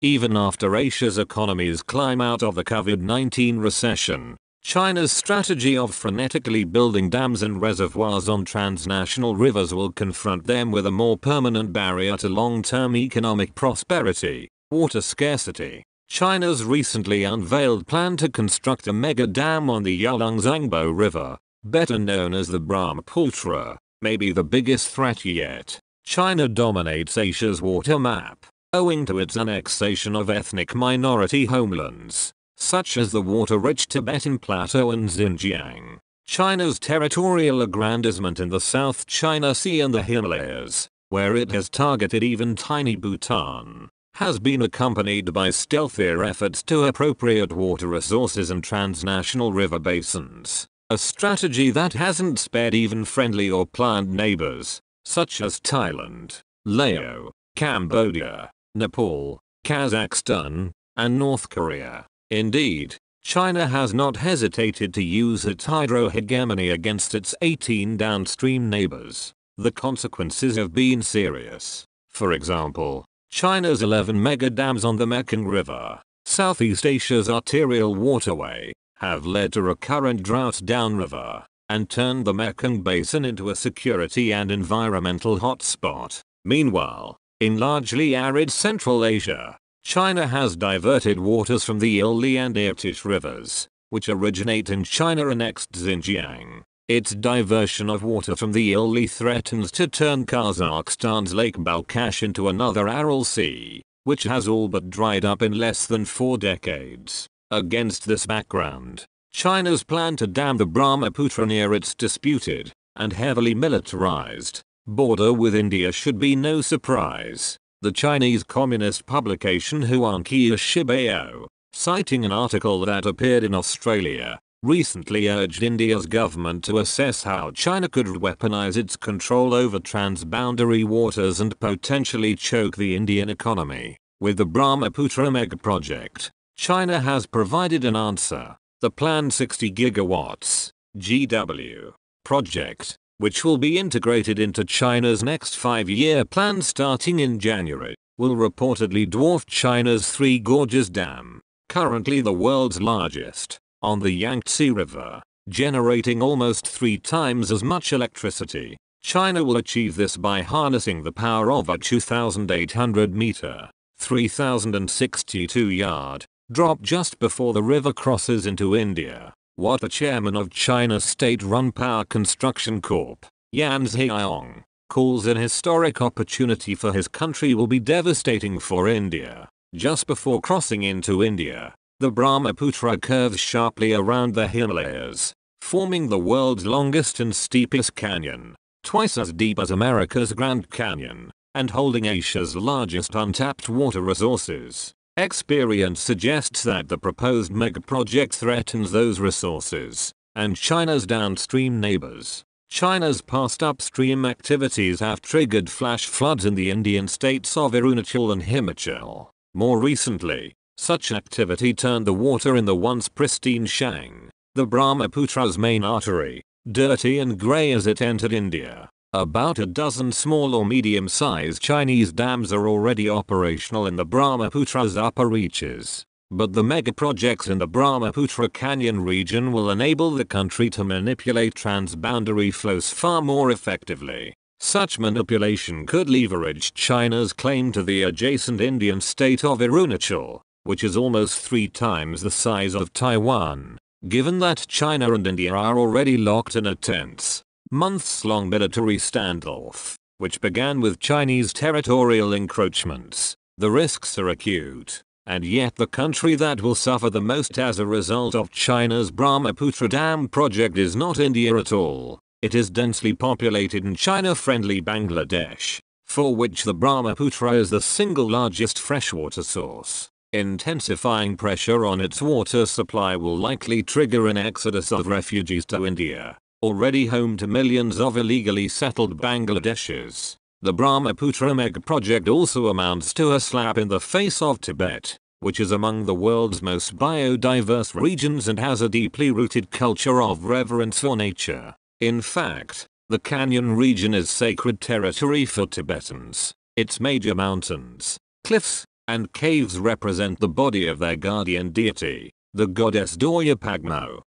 Even after Asia's economies climb out of the COVID-19 recession, China's strategy of frenetically building dams and reservoirs on transnational rivers will confront them with a more permanent barrier to long-term economic prosperity: water scarcity. China's recently unveiled plan to construct a mega dam on the Yalongzhangbo River, better known as the Brahmaputra, may be the biggest threat yet. China dominates Asia's water map, owing to its annexation of ethnic minority homelands, such as the water-rich Tibetan Plateau and Xinjiang. China's territorial aggrandizement in the South China Sea and the Himalayas, where it has targeted even tiny Bhutan, has been accompanied by stealthier efforts to appropriate water resources and transnational river basins, a strategy that hasn't spared even friendly or pliant neighbors, such as Thailand, Laos, Cambodia, Nepal, Kazakhstan, and North Korea. Indeed, China has not hesitated to use its hydro-hegemony against its 18 downstream neighbors. The consequences have been serious. For example, China's 11 mega dams on the Mekong River, Southeast Asia's arterial waterway, have led to recurrent droughts downriver, and turned the Mekong Basin into a security and environmental hotspot. Meanwhile, in largely arid Central Asia, China has diverted waters from the Ili and Irtysh rivers, which originate in China-annexed Xinjiang. Its diversion of water from the Ili threatens to turn Kazakhstan's Lake Balkhash into another Aral Sea, which has all but dried up in less than 4 decades. Against this background, China's plan to dam the Brahmaputra near its disputed, and heavily militarized, border with India should be no surprise. The Chinese communist publication Huanqiya Shibao, citing an article that appeared in Australia, recently urged India's government to assess how China could weaponize its control over transboundary waters and potentially choke the Indian economy. With the Brahmaputra megaproject, China has provided an answer. The planned 60 gigawatts (GW) project, which will be integrated into China's next 5-year plan starting in January, will reportedly dwarf China's Three Gorges Dam, currently the world's largest, on the Yangtze River, generating almost 3 times as much electricity. China will achieve this by harnessing the power of a 2,800-meter, 3,062-yard, drop just before the river crosses into India. What the chairman of China's state-run Power Construction Corp., Yan Zhiong, calls an historic opportunity for his country will be devastating for India. Just before crossing into India, the Brahmaputra curves sharply around the Himalayas, forming the world's longest and steepest canyon, twice as deep as America's Grand Canyon, and holding Asia's largest untapped water resources. Experience suggests that the proposed megaproject threatens those resources, and China's downstream neighbors. China's past upstream activities have triggered flash floods in the Indian states of Arunachal and Himachal. More recently, such activity turned the water in the once pristine Shang, the Brahmaputra's main artery, dirty and grey as it entered India. About a dozen small or medium-sized Chinese dams are already operational in the Brahmaputra's upper reaches, but the megaprojects in the Brahmaputra Canyon region will enable the country to manipulate transboundary flows far more effectively. Such manipulation could leverage China's claim to the adjacent Indian state of Arunachal, which is almost 3 times the size of Taiwan, given that China and India are already locked in a tense, months-long military standoff, which began with Chinese territorial encroachments. The risks are acute, and yet the country that will suffer the most as a result of China's Brahmaputra Dam project is not India at all. It is densely populated and China-friendly Bangladesh, for which the Brahmaputra is the single largest freshwater source. Intensifying pressure on its water supply will likely trigger an exodus of refugees to India, already home to millions of illegally settled Bangladeshis. The Brahmaputra megaproject also amounts to a slap in the face of Tibet, which is among the world's most biodiverse regions and has a deeply rooted culture of reverence for nature. In fact, the canyon region is sacred territory for Tibetans. Its major mountains, cliffs, and caves represent the body of their guardian deity, the goddess Dorya,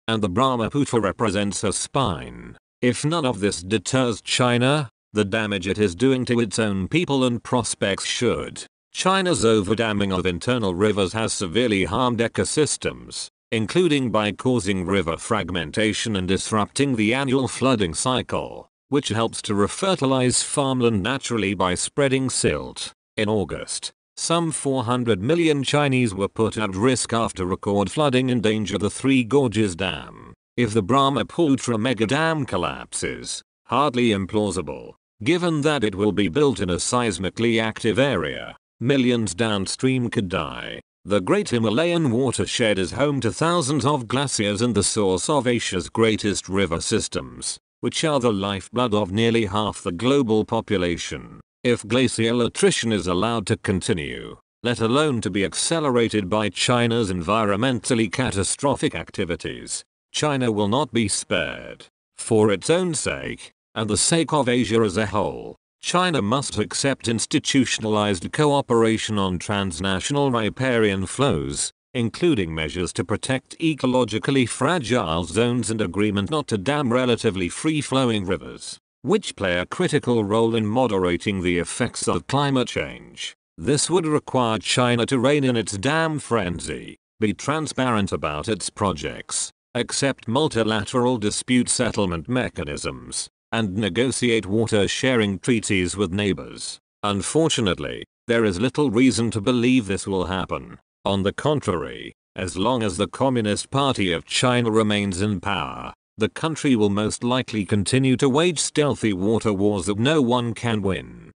and the Brahmaputra represents her spine. If none of this deters China, the damage it is doing to its own people and prospects should. China's overdamming of internal rivers has severely harmed ecosystems, including by causing river fragmentation and disrupting the annual flooding cycle, which helps to refertilize farmland naturally by spreading silt. In August, some 400 million Chinese were put at risk after record flooding endangered the Three Gorges Dam. If the Brahmaputra mega dam collapses, hardly implausible, given that it will be built in a seismically active area, millions downstream could die. The Great Himalayan watershed is home to thousands of glaciers and the source of Asia's greatest river systems, which are the lifeblood of nearly half the global population. If glacial attrition is allowed to continue, let alone to be accelerated by China's environmentally catastrophic activities, China will not be spared. For its own sake, and the sake of Asia as a whole, China must accept institutionalized cooperation on transnational riparian flows, including measures to protect ecologically fragile zones and agreement not to dam relatively free-flowing rivers, which play a critical role in moderating the effects of climate change. This would require China to rein in its dam frenzy, be transparent about its projects, accept multilateral dispute settlement mechanisms, and negotiate water-sharing treaties with neighbors. Unfortunately, there is little reason to believe this will happen. On the contrary, as long as the Communist Party of China remains in power, the country will most likely continue to wage stealthy water wars that no one can win.